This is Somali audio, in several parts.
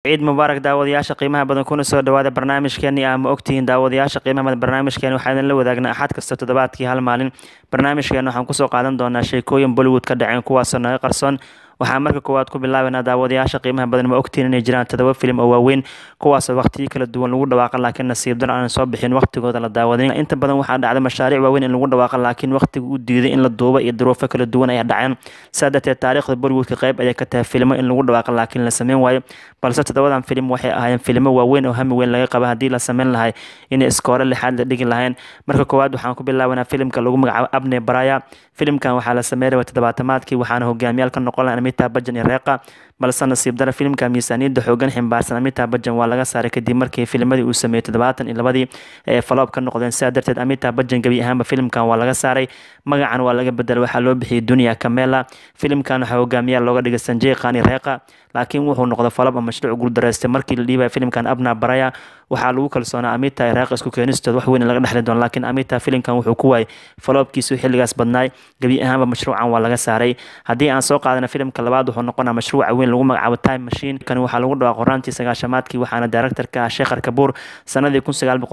ciid mubaarak daawadayaasha qiimaha badan kuna soo dhawaada barnaamijkeeni ama ogtihiin daawadayaasha qiimaha badan barnaamijkeeni waxaan la wadaagnaa axad kasta toddobaadkii hal maalin barnaamijkeena waxaan kusoo qaadan doonaa sheekooyin Bollywood ka dhaceen kuwaasoo naga qarsoon waxaan marka koowaad ku bilaabanaa daawadayaasha qiimaha badan ma ogtiin inay jiraan 7 filim oo waaweyn kuwaasoo waqtiyo kala duwan lagu dhawaaqo laakiin nasiib darro aan soo bixin waqtigooda la daawadin inta badan waxaa dhacday mashaariic waaweyn in lagu dhawaaqo laakiin waqtigu u diiday in la duubo iyo duruufo kala duwan ay dhaceen saadate taariikhda Bollywood ka qayb ay ka tahay filmo in lagu dhawaaqo laakiin la sameyn waayo balse toddobadan filim waxay ahaayeen filmo waaweyn oo hami weyn laga qaba hadii la sameyn lahay in iskoore lixaad la dhigi lahayn marka koowaad waxaan ku bilaabanaa filimka lagu magacaabo Abne Baraya filimkan waxaa la sameeyay toddobaatamaadkii waxaana hogaamiyaal ka noqon lahaa Amitabh Bachchan iyo Reeqa balse nasiib darro filimka miisaaniyadda xoogan ximbaarsan Amitabh Bachchan waa laga saaray kadib markii filmadii uu sameeyay 72 ee flop ka noqdeen sidaa darteed Amitabh Bachchan gabi ahaanba filimkan waa laga saaray magacan waa laga bedelay waxaa loo bixiyay Dunya Kamela filimkan waxaa hogaamiyaal looga dhigay Sanjay Khan iyo Reeqa laakiin wuxuu noqday flop ama mashruuc guul dareystay markii la dhiibay filimkan Abna Baraya waxaa lagu kalsoonaa Amitabh iyo Reeqa isku keenistooda wax weyn laga dhaxli doono laakiin Amitabh filimkan wuxuu ku waayay flopkiisu xilligaas badnaay gabi ahaanba mashruucan waa laga saaray haddii aan soo qaadana filimka labaad wuxuu noqonaa mashruuc weyn lagu magacaabo Time Machine kan waxaa lagu dhawaaqay qoraantii 9-maadkii waxaana director-ka Shekhar Kapoor sanadii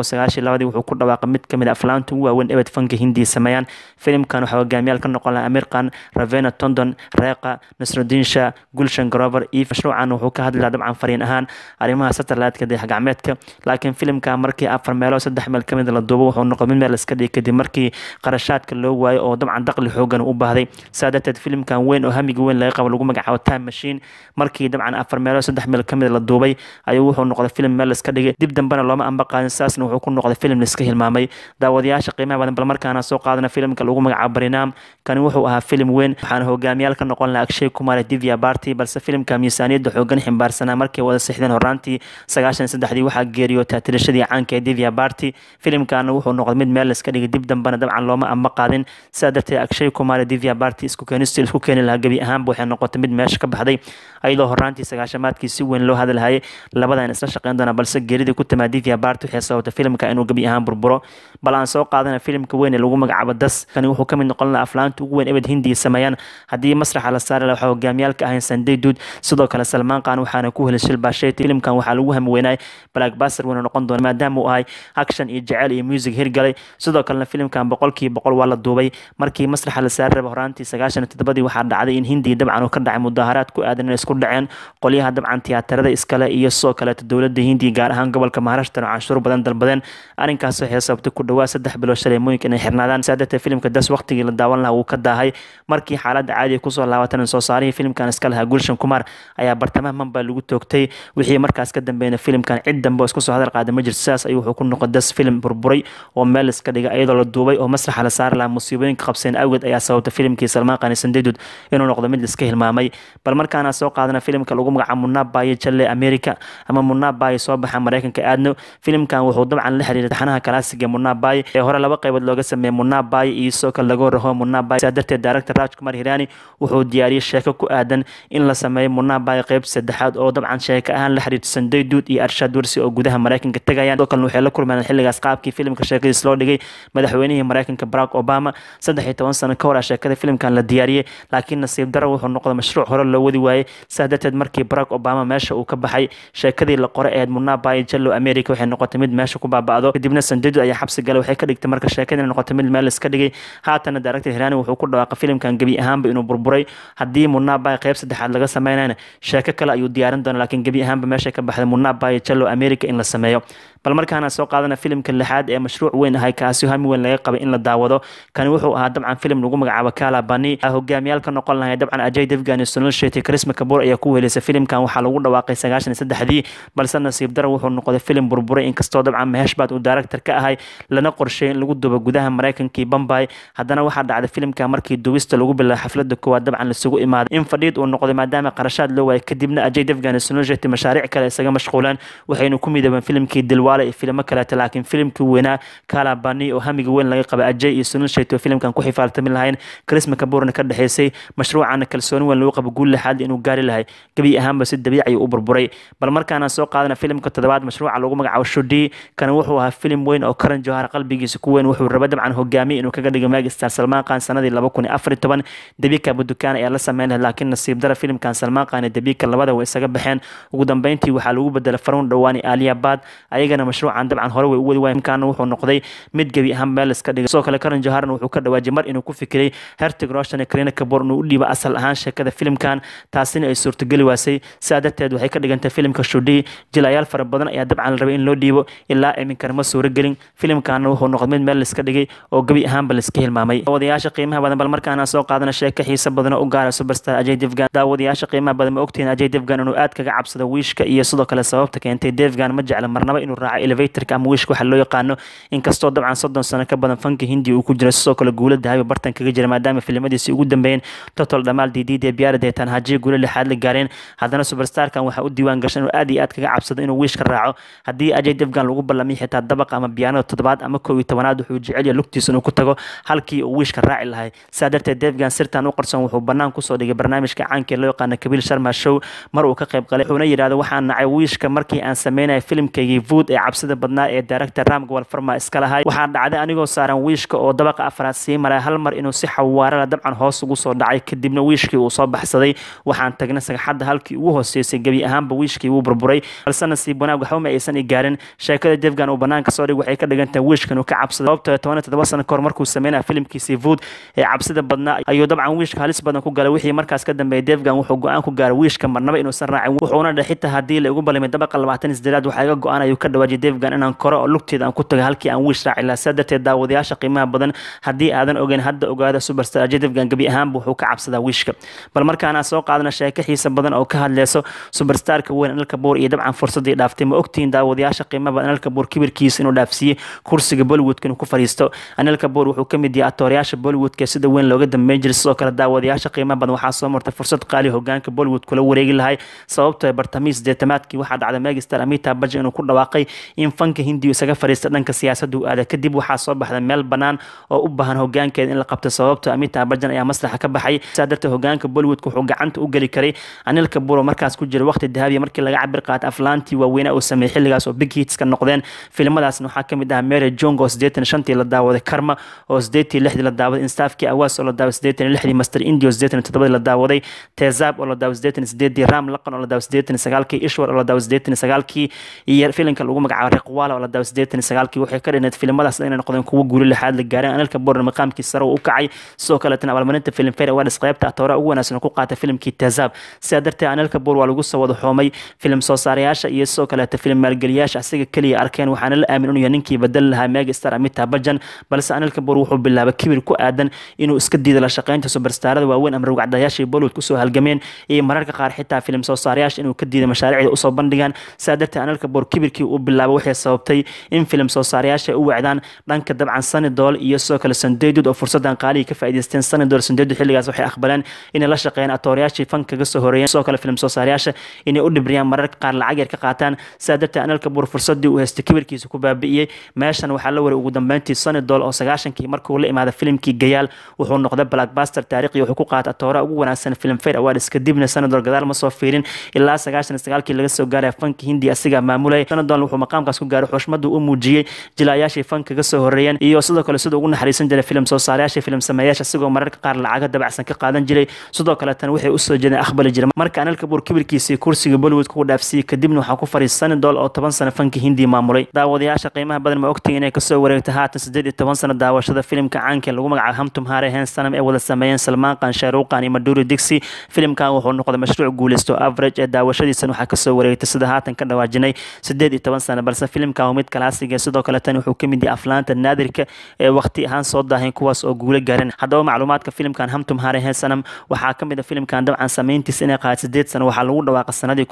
1992 wuxuu ku dhawaaqay mid kamid ah aflaanta ugu waaweyn ee fanka Hindi sameeyaan filimkan waxaa hogaamiyaal ka noqon lahaa Amir Khan Raveena Tondon Reeqa Nasruddin Shah Gulshan Grover iyo mashruucan wuxuu ka hadlaa dabcan fariin ahaan arrimaha satellite-ka dayax gacmeedka laakiin filimka markii 4 meelood 3 meel kamid la duubo wuxuu noqday mid meel iska dhigay kadib markii qarashaadka loo waayo oo dabcan dakhli xoogan u baahday saadateed filimkan weyn oo hamiga weyn laga qabo lagu magacaabo Time Machine markii dabcan 4 meelood 3 meel kamid la duubay ayuu wuxuu noqday filim meel iska dhigay dib dambana looma amba qaadan saasna wuxuu ku noqday filim iska hilmaamay daawadayaasha qiimaha badan bal markaana soo qaadana filimka lagu magacaabo Barinam kan wuxuu ahaa filim weyn waxaana hogaamiyaal ka noqon lahaa Akshay Kumar iyo Divya Bharti balse filimka miisaaniyadda xoogan ximbaarsanaa markii wada sixdeen horaantii 93 waxaa geeriyootay tirashadii caanka ee Divya Bharti filimkan wuxuu noqday mid meel iska dhigay dib dambana dabcan looma amba qaadin sidaa darteed Akshay Kumar iyo Divya Bharti isku keeni lahaa gabi ahaanba waxay noqotay mid meesha ka baxday ayadoo horaantii 9-maadkii si weyn loo hadalhayay labadan isla shaqeyn doona balse geerida ku timaad Divya Bharti waxay sababtay filimka inuu gabi ahaan burburo bal aan soo qaadana filimka weyn ee lagu magacaabo Das kan wuxuu kamid noqon lahaa aflaanta ugu weyn ee Hindi sameeyaan hadii masraxa la saari lahaa hogaamiyaalka ahayn Sanjay Dutt sidoo kale Salman Khan waxaana ku helay Shilpa Shetty filimkan waxaa lagu hamweynay blockbuster weyn noqon doona maadaama uu ahay action iyo jacayl iyo music hirgalay sidoo kale filimkan 100% waa la duubay markii masraxa la saari rabay horaantii 97 waxaa dhacday in Hindi dabcan uu ka dhacay mudaharaad ku aadan isku dhaceen qoliyaha dabcan tiyaatarada iskale iyo soo kale dawladda Hindi gaar ahaan gobolka Maharashtra oo canshuur badan dalbadeen arrinkaas waxay sababtay ku dhawaad 3 bilood shaleemooyinka inay xirnaadaan saadata filimka Das waqtigii la daawan lahaa uu ka daahay markii xaaladda caadi ku soo laabatan soo saarihii filimkan iska lahaa Gulshan Kumar ayaa bartamaha Mumbai lagu toogtay wixii markaas ka dambeeyay filimkan cid dambe isku soo hadal qaaday ma jirto saas ayuu wuxuu ku noqday Das film burburay oo meel iska dhigay iyadoo la duubay oo masraxa la saar lahaa musiibooyinka qabseen awgeed ayaa sababtay filimkii Salman Khan Sanjay Dutt inuu noqdo mid iska hilmaamay bal markaana soo qaadana filimka lagu magacaabo Munna Bhai Challe America ama Munna Bhai soo baxa Mareykanka aadno filimkan wuxuu dabcan la xiriiray taxanaha kalaasiga Munna Bhai ee hore laba qaybood looga sameeyay Munna Bhai iyo soo kale lagu raho Munna Bhai sadarteed director Rajkumar Hirani wuxuu diyaariyay sheeko ku aadan in la sameeyo Munna Bhai qayb saddexaad oo dabcan sheeko ahaan la xiriirto Sanjay Dutt iyo Arshad Warsi oo gudaha Mareykanka tagayaan oo kale waxay la kulmeen xilligaas qaabkii filimka sheekadiis loo dhigay madaxweynihii Mareykanka Barack Obama 13 sano ka hor sheekada filimkan la diyaariyay laakiin nasiib darro wuxuu noqday mashruuc hore loo wadi waayay saadateed markii Barack Obama meesha uu ka baxay sheekadii la qoray ee Munna Bhai Challe America waxay noqotay mid meesha ku baaba'do kadibna Sanjay Dutt ayaa xabsi galay waxay ka dhigtay marka sheekadii noqotay mid meel iska dhigay haatan director Hirani wuxuu ku dhawaaqay filimkan gabi ahaanba inuu burburay hadii Munna Bhai qayb saddexaad laga sameeyana sheeko kale ayuu diyaarin doonaa laakiin gabi ahaanba meesha ka baxday Munna Bhai Challe America in la sameeyo bal markaana soo qaadana filimka lixaad ee mashruuc weyn ahay kaasi hami weyn laga qabay in la daawado kan wuxuu ahaa dabcan filim lagu magacaabo Kala Bani hogaamiyaal ka noqon lahaa dabcan Ajay Devgan iyo Sunil Shetty Karisma Kapoor ayaa ku weelisay filimkan waxaa lagu dhawaaqay 93 balse nasiib darro wuxuu noqday filim burburay inkastoo dabcan Mahesh Bhatt uu director ka ahay lana qorsheeyay in lagu duubo gudaha Mareykanka iyo Bombay haddana waxaa dhacday filimka markii duubista lagu bilaabay xafladda koowaad dabcan la isugu imaaday in fadhiid uu noqday maadaama qarashaad loo waayay kadibna Ajay Devgan iyo Sunil Shetty mashaariic kale isaga mashquulaan waxayna ku midoobeen filimkii Dilwale iyo filmo kale laakiin filimkii weynaa Kala Bani oo hamiga weyn laga qabay Ajay iyo Sunil Shetty filimkan ku xifaaltami lahayn Karisma Kapoorna ka dhaxeysay mashruucan kalsooni weyn lagu qabo guul lixaad inuu gaari lahay gabi ahaanba si dabiici u burburay bal markaana soo qaadana filimka toddobaad mashruuca lagu magacaabo Shudi kan wuxuu ahaa filim weyn oo Karan Johar qalbigiisa ku weyn wuxuu rabay dabcan hogaamiye inuu kaga dhigo Megastar Salman Khan sanadii 2014 Dabika Budukaan ayaa la sameeyay laakiin nasiib dara filimkan Salman Khan iyo Dabika labada way isaga baxeen ugu dambeyntii waxaa lagu bedelay Farun Dhawani Alia Bad ayagana mashruucan dabcan hore way u wadi waayeen kan wuxuu noqday mid gabi ahaan meel iska dhigay soo kale Karan Johar wuxuu ka dhawaajay mar inuu ku fikiray Hrithik Roshan iyo Kareena Kapoor inuu u dhiibo asal ahaan sheekada filimkan taasina ay suurtagali waasay saadarteed waxay ka dhigantay filimka Shudi jilayaal fara badan ayaa dabcan la rabay in loo dhiibo ilaa iminkan ma suuragelin filimkan wuxuu noqday mid meel iska dhigay oo gabi ahaan bal iska hilmaamay daawadayaasha qiimaha badan bal markaana soo qaadana sheeko xiiso badan oo u gaar ah superstar Ajay Devgan daawadayaasha qiimaha badan ma ogtiin Ajay Devgan inuu aad kaga cabsado wiishka iyo sidoo kale sababta keentay Devgan ma jecla marnaba inuu raaco elevatorka ama wiishka waxa loo yaqaano inkastoo dabcan 30 sano ka badan fanka Hindi uu ku jiro sidoo kale guulo dahabi bartan kaga jira maadaama filimadiisa ugu dambeeyeen Total Dhamal Didi Biyaar deetan haji guulo lixaad la gaareen haddana superstarkan waxa u diiwaan gashan inuu aad iyo aad kaga cabsado inuu wiishka raaco haddii Ajay Devgan lagu ballamay xitaa dabaq ama piano toddobaad ama 11aad wuxuu jecel yahay lugtiisa inuu ku tago halkii uu wiishka raaci lahay saadarteed Devgan sirtan u qarsan wuxuu banaan ku soo dhigay barnaamijka caanka loo yaqaan Kabil Sharma Show mar uu ka qayb galay wuxuuna yiraahdo waxaan nacay wiishka markii aan sameynay filimkaygii Vood ee cabsida badnaa ee director Ram Gowal Farma iska lahay waxaa dhacday anigoo saaran wiishka oo dabaqa afraad sii maray hal mar inuu si xawaare la dabcan hoos ugu soo dhacay kadibna wiishkii uu soo baxsaday waxaan tagnay sagxadda halkii ugu hooseysay gabi ahaanba wiishkii uu burburay balse nasiib wanaag waxa ma aysan gaarin sheekada Devgan uu banaanka soo dhigay waxay ka dhigantahay wiishkan uu ka cabsado sababtoo 17 sano kahor markuu sameynay filimkiisii Vood ee cabsida badnaa ayuu dabcan wiishka halis badan ku galay wixii markaas ka dambeeyay Devgan wuxuu go'aan ku gaaray wiishka marnaba inuu san raacin wuxuuna dhaxita hadii la ugu ballamay dabaqa 28 waxa iga go'aan ayuu ka dhawaajay Devgan inaan koro oo lugteeda aan ku tago halkii aan wiish raaci la saadarteed daawadayaasha qiimaha badan hadii aadan ogeyn hadda ogaada superstar Ajay Devgan gabi ahaan wuxuu ka cabsadaa wiishka bal markaana soo qaadana sheeko xiiso badan oo ka hadlayso superstarka weyn Anil Kapoor iyo dabcan fursadii dhaaftay ma ogtiin daawadayaasha qiimaha badan Anil Kapoor kibirkiisa inuu dhaafsiiyay kursiga Bollywood inuu ku fariisto Anil Kapoor wuxuu ka mid yahay actoorayaasha Bollywood ka sida weyn looga dambeyn jiray sidoo kale daawadayaasha qiimaha badan waxaa soo martay fursad qaali hogaanka Bollywood kula wareegi lahay sababtoo bartamiis deetamaadkii waxaa dhacday Megastar Amitabh Bachchan inuu ku dhawaaqay in fanka Hindi isaga fariisto dhanka siyaasadda uu aada kadib waxaa soo baxday meel banaan oo u baahan hogaankeeda in la qabto sababtoo Amitabh Bachchan ayaa maslaxa ka baxay saadarta hogaanka Bollywood wuxuu gacanta u gali karay Anil Kapoor markaas ku jira waqti dahabi markii laga cabir qaatay aflaantii waaweyn oo sameeyay xilligaas oo big hits ka noqdeen filimadaasna waxaa kamid ah Mere Jong oo 85 la daawaday Karma oo 86 la daawaday Instaafki Awas oo la daawaday 86 Master India oo 87 la daawaday Tezab oo la daawaday 88 Ram Laqan oo la daawaday 89 Ishwar oo la daawaday 89 iyo filimka lagu magacaabo Riqwala oo la daawaday 89 waxay ka dhignayd filimadaas inay noqdeen kuwa guulo lixaad la gaareen Anil Kapoor maqaamkiisa sare u kacay sidoo kale tan abaalmarinta Filmfare Awards qaybta actor ugu wanaagsan ku qaatay filimkii Tezab saadarteed Anil Kapoor waa lagu soo wada xoomay filim soo saarayaasha iyo sidoo kale filim maalgeliyaasha asiga kaliya arkeen waxaana la aamin inuu ninkii badal lahaa Megastar Amitabh Bachchan balse Anil Kapoor wuxuu bilaabay kibir ku aadan inuu iska diido la shaqeynta superstarada waaweyn ama rugcadayaasha Bollywood ku soo halgameen iyo mararka qaar xitaa filim soo saarayaasha inuu ka diido mashaariicda u soo bandhigaan saadarteed Anil Kapoor kibirkii uu bilaabay waxay sababtay in filim soo saarayaasha u wacdaan dhanka dabcan Sunny Deol iyo sidoo kale Sanjay Dutt oo fursadan qaali ka faa'iideysteen Sunny Deol Sanjay Dutt xilligaas waxay aqbaleen inay la shaqeeyaan actoorayaasha fanka kaga soo horeeyeen sidoo kale filim soo saarayaasha inay u dhibriyaan mararka qaar lacag yar ka qaataan saadarteed Anil Kapoor fursadii uu haystay kibirkiisa ku baabi'iyay meeshan waxaa la waray ugu dambeyntii Sunny Deol oo 90kii markuu la imaaday filimkii Gayaal wuxuu noqday blockbuster taariikhi wuxuu ku qaatay actor ugu wanaagsan Filmfare Awards kadibna Sunny Deol gadaal ma soo fiirin ilaa 99kii laga soo gaaray fanka Hindi asiga maamulay Sunny Deol wuxuu maqaamkaas ku gaaray xushmadu u muujiyay jilayaashii fanka kaga soo horeeyeen iyo sidoo kale sidoo ugu naxariisan jiray filim soo saarayaasha filim sameeyaasha sigoo mararka qaar lacag dabacsan ka qaadan jiray sidoo kale tan waxay u soo jeedeen aqbali jiray marka Anil Kapoor kibirkiisa kursiga Bollywood ku dhaafsiyay kadibna waxa ku fariistay Sunny Deol oo 10 sano fanka Hindi maamulay daawadayaasha qiimaha badan ma ogtiin inay ka soo wareegtay haatan 18 sano daawashada filimka caanka lagu magacaabo Hum Tumhare Hain Sanam ee wada sameeyeen Salman Khan Shah Rukh Khan iyo Madhuri Dixit filimkan wuxuu noqday mashruuc guuleysto average ee daawashadiisa waxa ka soo wareegtay sida haatan ka dhawaajinay 18 sano balse filimkan mid classic ah sidoo kale tan wuxuu kamid yahay aflaanta naadirka ee waqti ahaan soo daahin kuwaas oo guulo gaarin haddaba macluumaadka filimkan Hum Tumhare Hain Sanam waxaa kamid ah filimkan dabcan sameyntiisa inay qaadatay 8 sano waxaa lagu dhawaaqay sanadii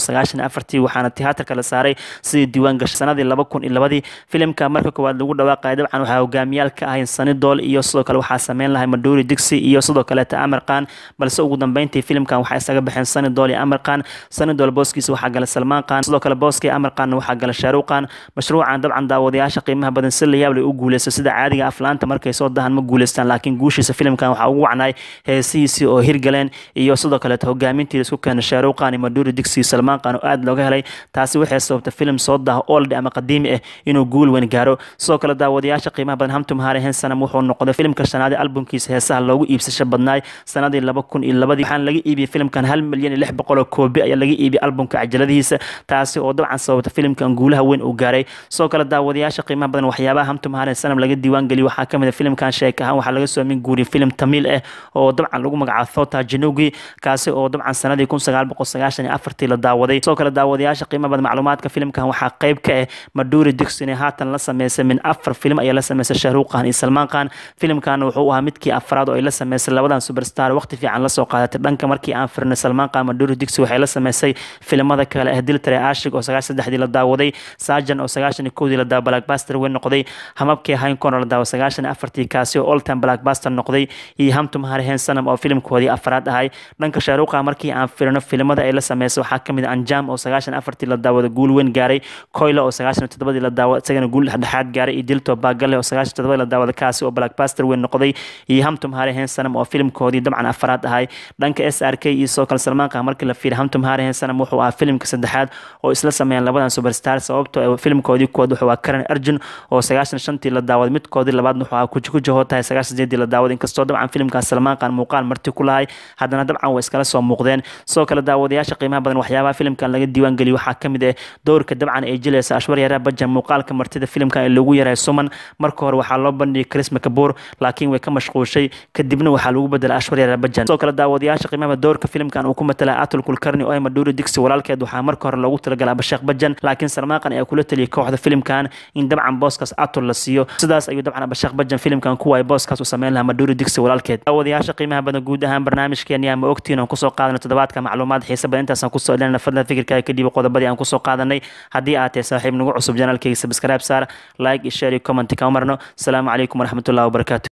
1994 waxaana tiyaatarka la saaray sidii diiwaan gashay sanadii 2002 filimka marka koowaad lagu dhawaaqay dabcan waxaa hogaamiyaal ka ahayn Sunny Deol iyo sidoo kale waxaa sameyn lahay Madhuri Dixit iyo sidoo kale Amir Khan balse ugu dambeyntii filimkan waxaa isaga baxeen Sunny Deol iyo Amir Khan Sunny Deol booskiisa waxaa galay Salman Khan sidoo kale booskii Amir Khan waxaa galay Shah Rukh Khan mashruucan dabcan daawadayaasha qiimaha badan si la yaab leh u guuleystay sida caadiga aflaanta markay soo dahan ma guuleystaan laakiin guushiisa filimkan waxaa ugu wacnay heesihiisii oo hirgaleen iyo sidoo kale kale hogaamintii isku keenay Shaaruq Khan iyo Madhuri Dixit Salman Khan oo aad looga helay taasi waxay sababtay film soo dah old ama qadiimi ah inuu guul weyn gaaro soo kale daawadayaasha qiimaha badan Hum Tumhare Hain Sanam wuxuu noqday filmka shanaad ee albumkiisa heesaha loogu iibsasho badnaay sanadii 2002 waxaan laga iibiyay filmkan 1,600,000 koobi ayaa laga iibiyay albumka cajaladiisa taasi oo dabcan sababtay filmkan guulaha weyn uu gaaray soo kale daawadayaasha qiimaha badan waxyaabaha Hum Tumhare Hain Sanam laga diiwaan galiyay waxaa kamid ah filmkan sheeko ahaan waxaa laga soo min guuriyay film Tamil ah oo dabcan lagu magacaabo Thota Jinugi kaasi oo dabcan sanadii 1994 la daawaday soo kale daawadayaasha qiimaha badan macluumaadka filmkan waxaa qayb ka ah Madhuri Dixit haatan la sameysay min 4 film ayaa la sameysay Shaaruq Khan iyo Salman Khan filmkan wuxuu ahaa midkii afraad oo ay la sameysay labadan superstar waqti fiican la soo qaadatay dhanka markii aan firnay Salman Khan Madhuri Dixit waxay la sameysay filimada kale ah Dil Tare Aashik oo 93 la daawaday Sajan oo 91 la daawaday blockbuster weyn noqday Hamabkii Hain Khan la daawaday 94 kaasi oo all time blockbuster noqday iyo Hum Tumhare Hain Sanam oo filmkoodii afraad ahay dhanka Shaaruq Khan markii aan firno filimada ay la sameysay waxaa kamid ah Anjam oo 94 la daawaday guul weyn gaaray Koila oo 97 la daawaday isagana guul dhexdhexaad gaaray iyo Dilto Bagale oo 97 la daawaday kaasi oo blockbuster weyn noqday iyo Hum Tumhare Hain Sanam oo filmkoodii dabcan afraad ahay dhanka SRK iyo soo kale Salman Khan markii la fiiriyo Hum Tumhare Hain Sanam wuxuu ahaa filmka saddexaad oo isla sameeyeen labadan superstar sababtoo filmkoodii kood wuxuu ahaa Karan Arjun oo 95 la daawaday midkoodii labaad wuxuu ahaa Kuji Hotahay 98 la daawaday inkastoo dabcan filmkaas Salman Khan muuqaal marti ku lahay haddana dabcan way iskala soo muuqdeen soo kale daawadayaasha qiimaha badan waxyaabaha filmkan laga diiwaan galiyay waxaa kamid ah doorka dabcan ay jilaysa Aishwarya Rai Bachchan muuqaalka martida filmkan ee lagu yaray Suman marka hore waxaa loo bandhigay Karisma Kapoor laakiin way ka mashquushay kadibna waxaa lagu bedelay Aishwarya Rai Bachchan soo kale daawadayaasha qiimaha doorka filmkan uu ku matalay Atul Kulkarni oo ay Madhuri Dixit walaalkeed waxaa marka hore loogu talagalay Abhishek Bachchan laakiin Salman Khan ayaa kula taliyay kooxda filmkan in dabcan booskaas Atul la siiyo sidaas ayuu dabcan Abhishek Bachchan filmkan ku waayay booskaas u sameyn lahaa Madhuri Dixit walaalkeed daawadayaasha qiimaha badan guud ahaan barnaamijkeena ma ogtiin aan ku soo qaadanay toddobaadka macluumaad xiiso badan intaas aan ku soo dheelna fadlan fikirkaaga kadib qodobadii aan ku soo qaadanay haddii aad tahay saaxiib nagu cusub channelkayga subscribe saar like iyo share iyo comment ka marno assalamu calaykum waraxmatullaahi wabarakaatuh